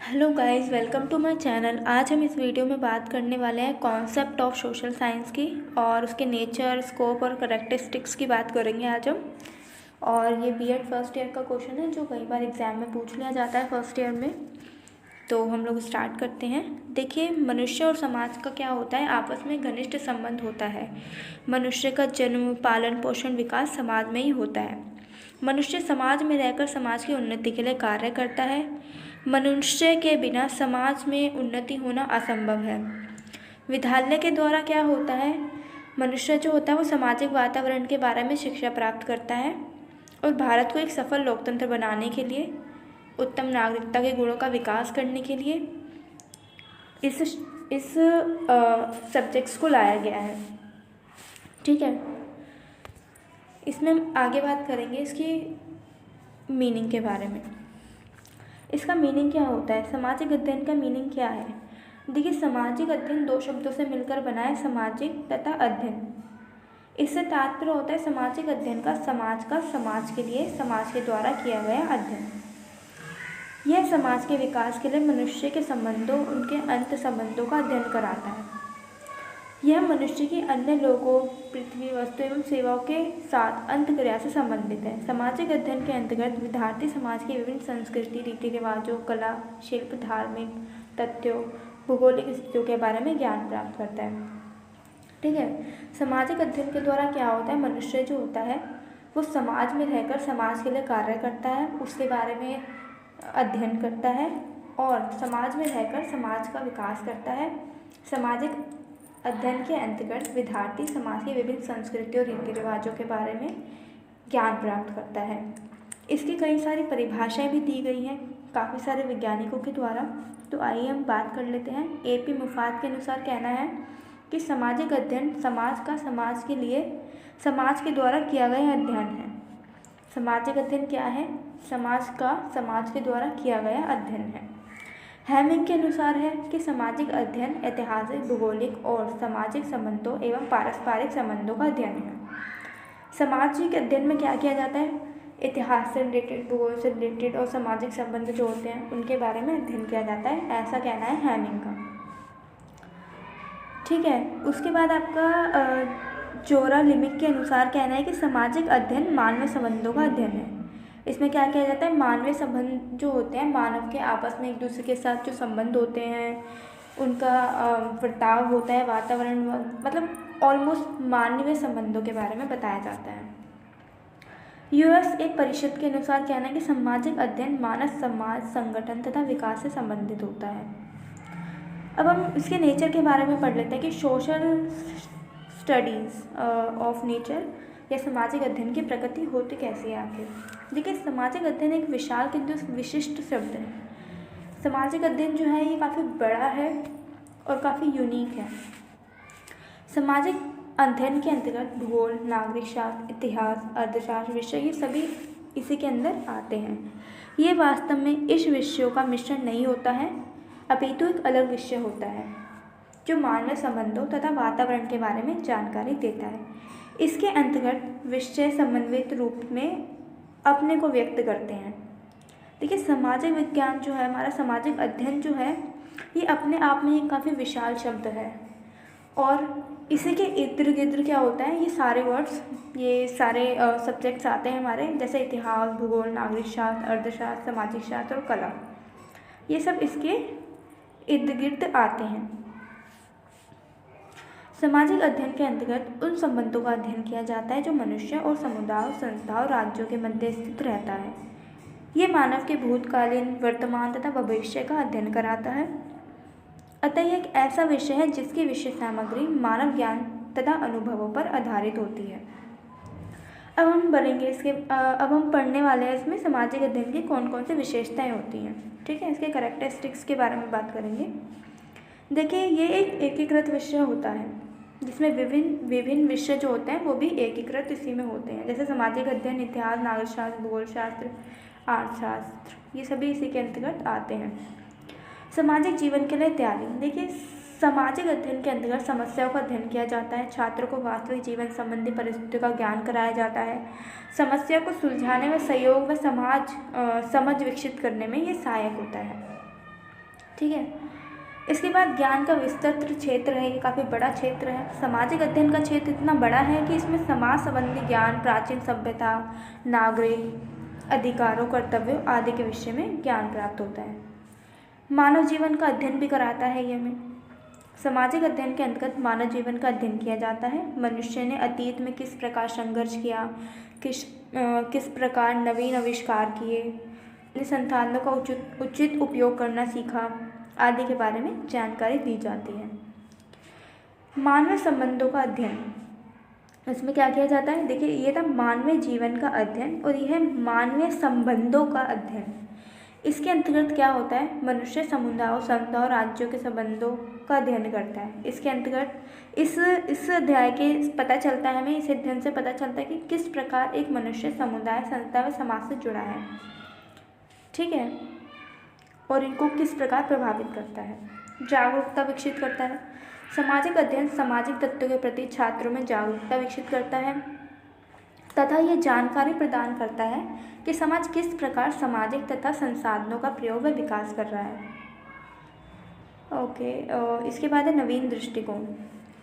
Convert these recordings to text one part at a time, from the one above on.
Hello guys, welcome to my channel. आज हम इस वीडियो में बात करने वाले हैं कॉन्सेप्ट ऑफ सोशल साइंस की और उसके नेचर, स्कोप और करैक्टरिस्टिक्स की बात करेंगे आज हम। और ये बीएड फर्स्ट ईयर का क्वेश्चन है जो कई बार एग्जाम में पूछ लिया जाता है फर्स्ट ईयर में। तो हम लोग स्टार्ट करते हैं। देखिए, मनुष्य और समाज का क्या होता है, आपस में घनिष्ठ संबंध होता है। मनुष्य का जन्म, पालन पोषण, विकास समाज में ही होता है। मनुष्य समाज में रहकर समाज की उन्नति के लिए कार्य करता है। मनुष्य के बिना समाज में उन्नति होना असंभव है। विद्यालय के द्वारा क्या होता है, मनुष्य जो होता है वो सामाजिक वातावरण के बारे में शिक्षा प्राप्त करता है और भारत को एक सफल लोकतंत्र बनाने के लिए, उत्तम नागरिकता के गुणों का विकास करने के लिए इस सब्जेक्ट्स को लाया गया है। ठीक है, इसमें हम आगे बात करेंगे इसकी मीनिंग के बारे में। इसका मीनिंग क्या होता है, सामाजिक अध्ययन का मीनिंग क्या है। देखिए, सामाजिक अध्ययन दो शब्दों से मिलकर बना है, सामाजिक तथा अध्ययन। इससे तात्पर्य होता है सामाजिक अध्ययन का समाज के लिए, समाज के द्वारा किया गया अध्ययन। यह समाज के विकास के लिए मनुष्य के संबंधों, उनके अंत संबंधों का अध्ययन कराता है। यह मनुष्य की अन्य लोगों, पृथ्वी, वस्तु एवं सेवाओं के साथ अंतःक्रिया से संबंधित है। सामाजिक अध्ययन के अंतर्गत विद्यार्थी समाज की विभिन्न संस्कृति, रीति रिवाजों, कला, शिल्प, धार्मिक तथ्यों, भौगोलिक स्थितियों के बारे में ज्ञान प्राप्त करता है। ठीक है, सामाजिक अध्ययन के द्वारा क्या होता है, मनुष्य जो होता है वो समाज में रहकर समाज के लिए कार्य करता है, उसके बारे में अध्ययन करता है और समाज में रहकर समाज का विकास करता है। सामाजिक अध्ययन के अंतर्गत विद्यार्थी समाज की विभिन्न संस्कृतियों और रीति रिवाजों के बारे में ज्ञान प्राप्त करता है। इसकी कई सारी परिभाषाएं भी दी गई हैं काफ़ी सारे वैज्ञानिकों के द्वारा। तो आइए हम बात कर लेते हैं। एपी मुफात के अनुसार कहना है कि सामाजिक अध्ययन समाज का समाज के लिए, समाज के द्वारा किया गया अध्ययन है। सामाजिक अध्ययन क्या है, समाज का समाज के द्वारा किया गया अध्ययन है। हैमिंग के अनुसार है कि सामाजिक अध्ययन ऐतिहासिक, भौगोलिक और सामाजिक संबंधों एवं पारस्परिक संबंधों का अध्ययन है। सामाजिक अध्ययन में क्या किया जाता है, इतिहास से रिलेटेड, भूगोल से रिलेटेड और सामाजिक संबंध जो होते हैं उनके बारे में अध्ययन किया जाता है, ऐसा कहना है हैमिंग का। ठीक है, उसके बाद आपका जोरा लिमिक के अनुसार कहना है कि सामाजिक अध्ययन मानवीय संबंधों का अध्ययन है। इसमें क्या किया जाता है, मानवीय संबंध जो होते हैं, मानव के आपस में एक दूसरे के साथ जो संबंध होते हैं, उनका बर्ताव होता है, वातावरण, मतलब ऑलमोस्ट मानवीय संबंधों के बारे में बताया जाता है। यूएस एक परिषद के अनुसार कहना है कि सामाजिक अध्ययन मानव समाज, संगठन तथा विकास से संबंधित होता है। अब हम इसके नेचर के बारे में पढ़ लेते हैं कि सोशल स्टडीज़ ऑफ नेचर या सामाजिक अध्ययन की प्रकृति होती कैसी है आखिर। देखिए, सामाजिक अध्ययन एक विशाल किंतु विशिष्ट शब्द है। सामाजिक अध्ययन जो है ये काफ़ी बड़ा है और काफ़ी यूनिक है। सामाजिक अध्ययन के अंतर्गत भूगोल, नागरिक शास्त्र, इतिहास, अर्थशास्त्र विषय, ये सभी इसी के अंदर आते हैं। ये वास्तव में इस विषयों का मिश्रण नहीं होता है, अपितु एक अलग विषय होता है जो मानव संबंधों तथा वातावरण के बारे में जानकारी देता है। इसके अंतर्गत विषय समन्वित रूप में अपने को व्यक्त करते हैं। देखिए, सामाजिक विज्ञान जो है, हमारा सामाजिक अध्ययन जो है, ये अपने आप में एक काफ़ी विशाल शब्द है और इसी के इर्द गिर्द क्या होता है, ये सारे वर्ड्स, ये सारे सब्जेक्ट्स आते हैं हमारे, जैसे इतिहास, भूगोल, नागरिक शास्त्र, अर्थशास्त्र, सामाजिक शास्त्र और कला, ये सब इसके इर्द गिर्द आते हैं। सामाजिक अध्ययन के अंतर्गत उन संबंधों का अध्ययन किया जाता है जो मनुष्य और समुदायों, संस्थाओं और राज्यों के मध्य स्थित रहता है। ये मानव के भूतकालीन, वर्तमान तथा भविष्य का अध्ययन कराता है। अतः यह एक ऐसा विषय है जिसकी विषय सामग्री मानव ज्ञान तथा अनुभवों पर आधारित होती है। अब हम पढ़ने वाले हैं इसमें सामाजिक अध्ययन की कौन कौन सी विशेषताएं होती हैं। ठीक है, इसके करैक्टरिस्टिक्स के बारे में बात करेंगे। देखिए, ये एक एकीकृत विषय होता है जिसमें विभिन्न विषय जो होते हैं वो भी एकीकृत इसी में होते हैं, जैसे सामाजिक अध्ययन, इतिहास, नागरिक शास्त्र, भूगोल शास्त्र, अर्थशास्त्र, ये सभी इसी के अंतर्गत आते हैं। सामाजिक जीवन के लिए तैयारी। देखिए, सामाजिक अध्ययन के अंतर्गत समस्याओं का अध्ययन किया जाता है, छात्रों को वास्तविक जीवन संबंधी परिस्थितियों का ज्ञान कराया जाता है, समस्या को सुलझाने में सहयोग व समझ विकसित करने में ये सहायक होता है। ठीक है। इसके बाद ज्ञान का विस्तृत क्षेत्र है, ये काफ़ी बड़ा क्षेत्र है। सामाजिक अध्ययन का क्षेत्र इतना बड़ा है कि इसमें समाज संबंधी ज्ञान, प्राचीन सभ्यता, नागरिक अधिकारों, कर्तव्यों आदि के विषय में ज्ञान प्राप्त होता है। मानव जीवन का अध्ययन भी कराता है ये हमें। सामाजिक अध्ययन के अंतर्गत मानव जीवन का अध्ययन किया जाता है। मनुष्य ने अतीत में किस प्रकार संघर्ष किया, किस प्रकार नवीन आविष्कार किए, संसाधनों का उचित उपयोग करना सीखा आदि के बारे में जानकारी दी जाती है। मानवीय संबंधों का अध्ययन, इसमें क्या किया जाता है? देखिए, ये था मानवीय जीवन का अध्ययन और यह है मानवीय संबंधों का अध्ययन। इसके अंतर्गत क्या होता है? मनुष्य समुदायों, संस्थाओं और राज्यों के संबंधों का अध्ययन करता है। इसके अंतर्गत इस अध्याय के पता चलता है हमें, इस अध्ययन से पता चलता है कि किस प्रकार एक मनुष्य समुदाय, संस्था व समाज से जुड़ा है, ठीक है, और इनको किस प्रकार प्रभावित करता है। जागरूकता विकसित करता है। सामाजिक अध्ययन सामाजिक तत्वों के प्रति छात्रों में जागरूकता विकसित करता है तथा ये जानकारी प्रदान करता है कि समाज किस प्रकार सामाजिक तथा संसाधनों का प्रयोग व विकास कर रहा है। इसके बाद है नवीन दृष्टिकोण।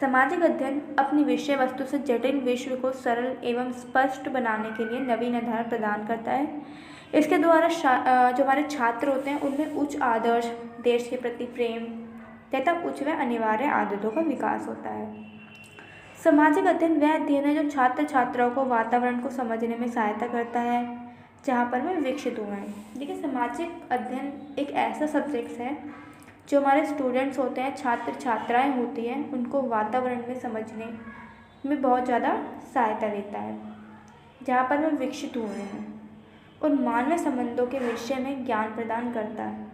सामाजिक अध्ययन अपनी विषय वस्तु से जटिल विश्व को सरल एवं स्पष्ट बनाने के लिए नवीन आधार प्रदान करता है। इसके द्वारा जो हमारे छात्र होते हैं उनमें उच्च आदर्श, देश के प्रति प्रेम तथा उच्च व अनिवार्य आदतों का विकास होता है। सामाजिक अध्ययन वह अध्ययन है जो छात्र छात्राओं को वातावरण को समझने में सहायता करता है जहाँ पर वे विकसित हुए हैं। देखिए, सामाजिक अध्ययन एक ऐसा सब्जेक्ट है जो हमारे स्टूडेंट्स होते हैं, छात्र छात्राएं होती हैं, उनको वातावरण में समझने में बहुत ज़्यादा सहायता देता है जहाँ पर वे विकसित हुए हैं, और मानवीय संबंधों के विषय में ज्ञान प्रदान करता है।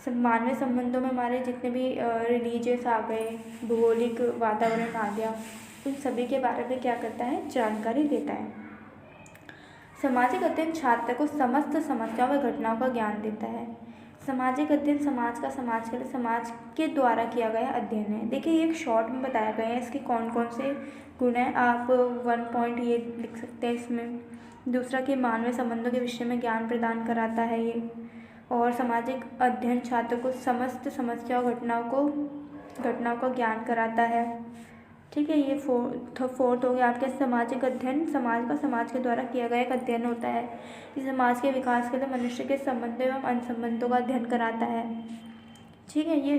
सब मानवीय संबंधों में हमारे जितने भी रिलीजियस आ गए, भौगोलिक वातावरण आ गया, उन सभी के बारे में क्या करता है? जानकारी देता है। सामाजिक अध्ययन छात्र को समस्त समस्याओं व घटनाओं का ज्ञान देता है। सामाजिक अध्ययन समाज का, समाज के लिए, समाज के द्वारा किया गया अध्ययन है। देखिए, ये एक शॉर्ट में बताया गया है इसके कौन कौन से गुण हैं। आप 1 पॉइंट ये लिख सकते हैं इसमें। दूसरा कि मानवीय संबंधों के विषय में ज्ञान प्रदान कराता है ये, और सामाजिक अध्ययन छात्र को समस्त समस्याओं, घटनाओं का ज्ञान कराता है, ठीक है। ये फोर्थ हो गया आपके सामाजिक अध्ययन समाज के द्वारा किया गया एक अध्ययन होता है। इस समाज के विकास के लिए मनुष्य के संबंधों एवं अनुसंबंधों का अध्ययन कराता है, ठीक है। ये